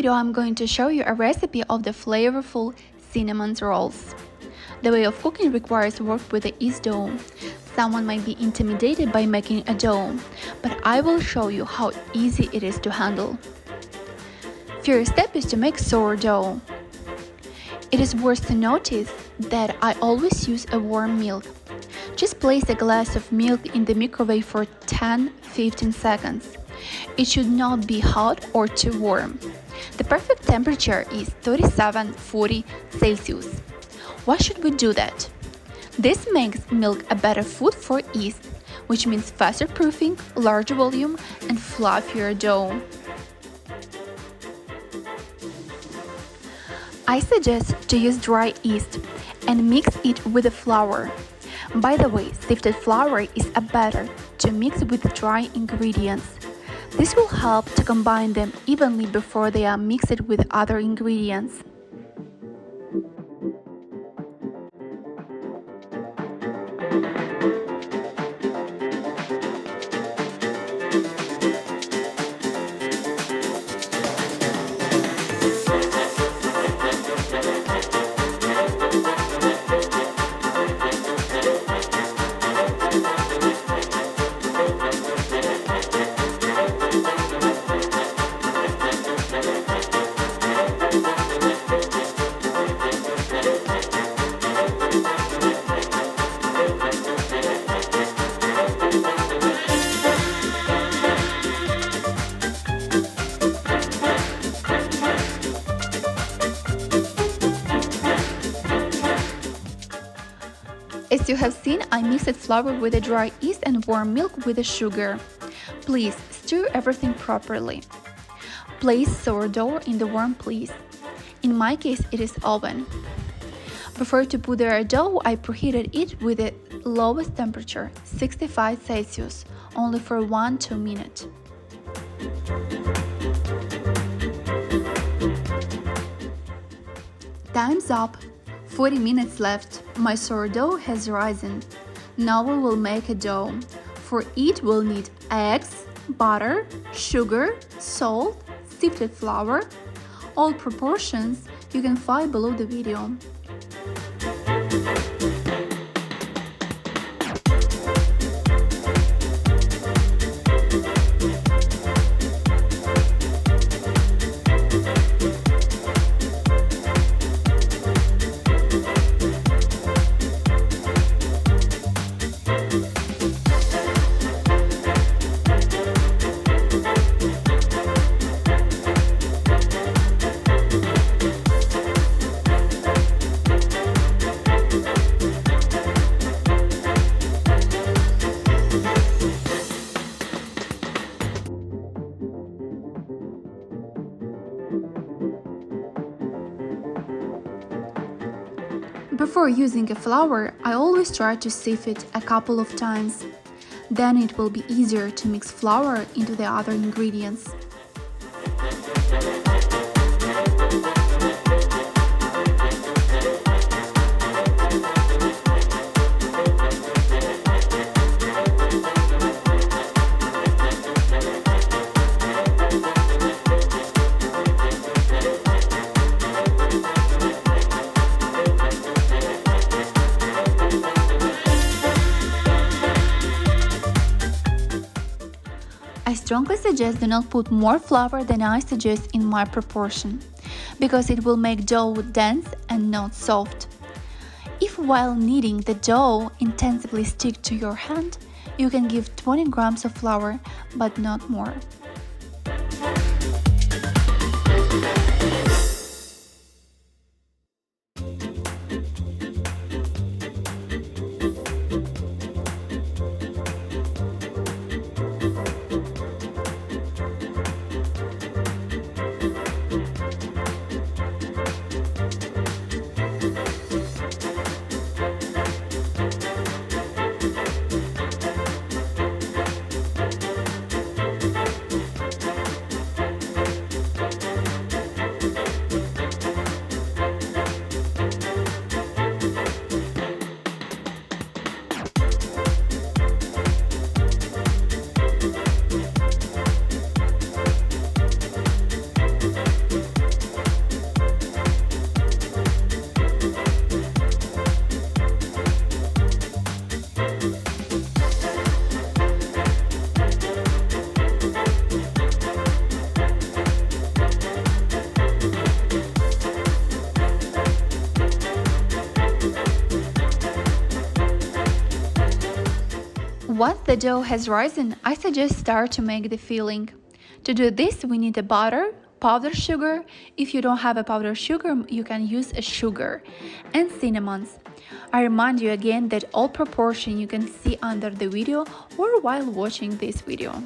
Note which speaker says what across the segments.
Speaker 1: video I'm going to show you a recipe of the flavorful cinnamon rolls. The way of cooking requires work with the yeast dough. Someone might be intimidated by making a dough, but I will show you how easy it is to handle. First step is to make sourdough. It is worth to notice that I always use a warm milk. Just place a glass of milk in the microwave for 10-15 seconds. It should not be hot or too warm. The perfect temperature is 37-40 Celsius. Why should we do that? This makes milk a better food for yeast, which means faster proofing, larger volume, and fluffier dough. I suggest to use dry yeast and mix it with the flour. By the way, sifted flour is a better to mix with dry ingredients. This will help to combine them evenly before they are mixed with other ingredients. As you have seen, I mixed flour with the dry yeast and warm milk with the sugar. Please stir everything properly. Place sourdough in the warm place. In my case, it is oven. Before to put the dough, I preheated it with the lowest temperature, 65 Celsius, only for 1-2 minutes. Time's up. 40 minutes left. My sourdough has risen. Now we will make a dough. For it we'll need eggs, butter, sugar, salt, sifted flour. All proportions you can find below the video. Before using a flour, I always try to sieve it a couple of times. Then it will be easier to mix flour into the other ingredients. I strongly suggest do not put more flour than I suggest in my proportion, because it will make dough dense and not soft. If while kneading the dough intensively stick to your hand, you can give 20 grams of flour, but not more. Once the dough has risen, I suggest start to make the filling. To do this, we need a butter, powdered sugar. If you don't have a powdered sugar, you can use a sugar, and cinnamons. I remind you again that all proportion you can see under the video or while watching this video.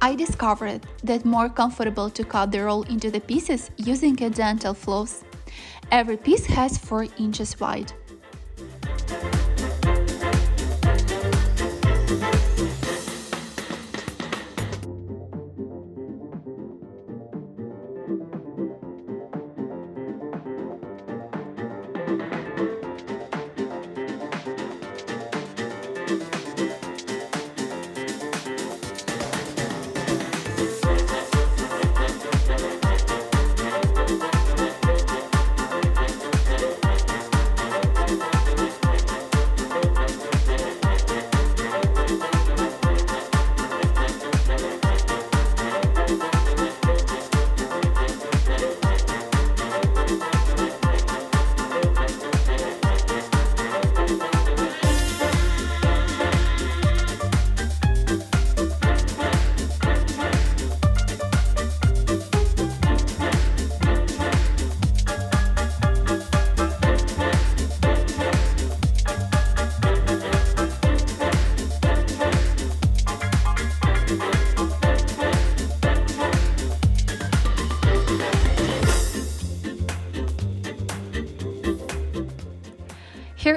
Speaker 1: I discovered that more comfortable to cut the roll into the pieces using a dental floss. Every piece has 4 inches wide.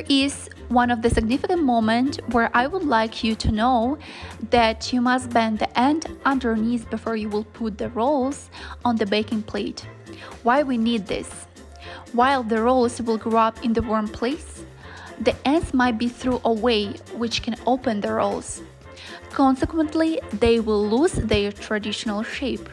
Speaker 1: is one of the significant moments where I would like you to know that you must bend the end underneath before you will put the rolls on the baking plate. Why we need this? While the rolls will grow up in the warm place, the ends might be thrown away, which can open the rolls. Consequently, they will lose their traditional shape.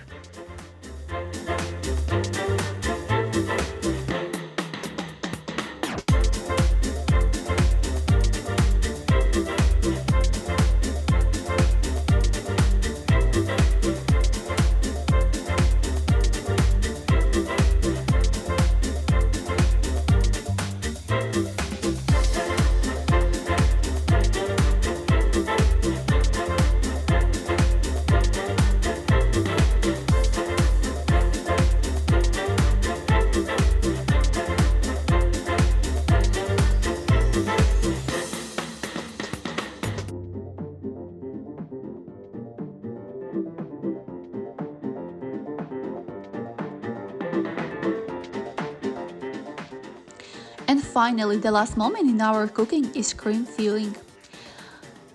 Speaker 1: And finally, the last moment in our cooking is cream filling.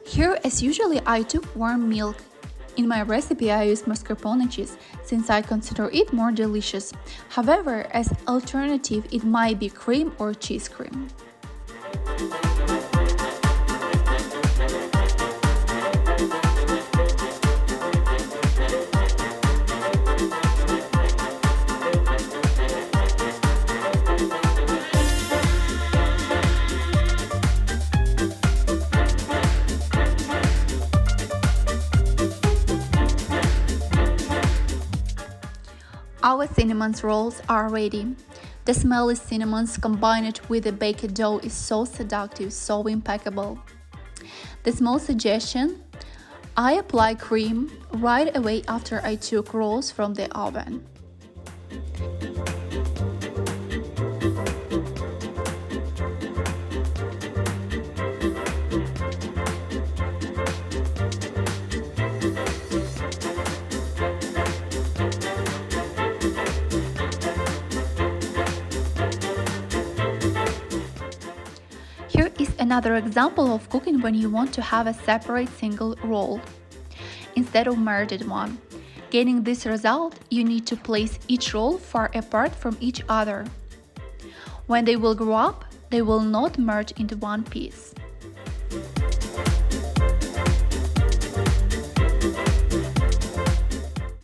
Speaker 1: Here, as usually, I took warm milk. In my recipe, I used mascarpone cheese since I consider it more delicious. However, as alternative, it might be cream or cheese cream. Our cinnamon rolls are ready. The smelly cinnamons combined with the baked dough is so seductive, so impeccable. The small suggestion: I apply cream right away after I took rolls from the oven. Here is another example of cooking when you want to have a separate single roll instead of merged one. Getting this result, you need to place each roll far apart from each other. When they will grow up, they will not merge into one piece.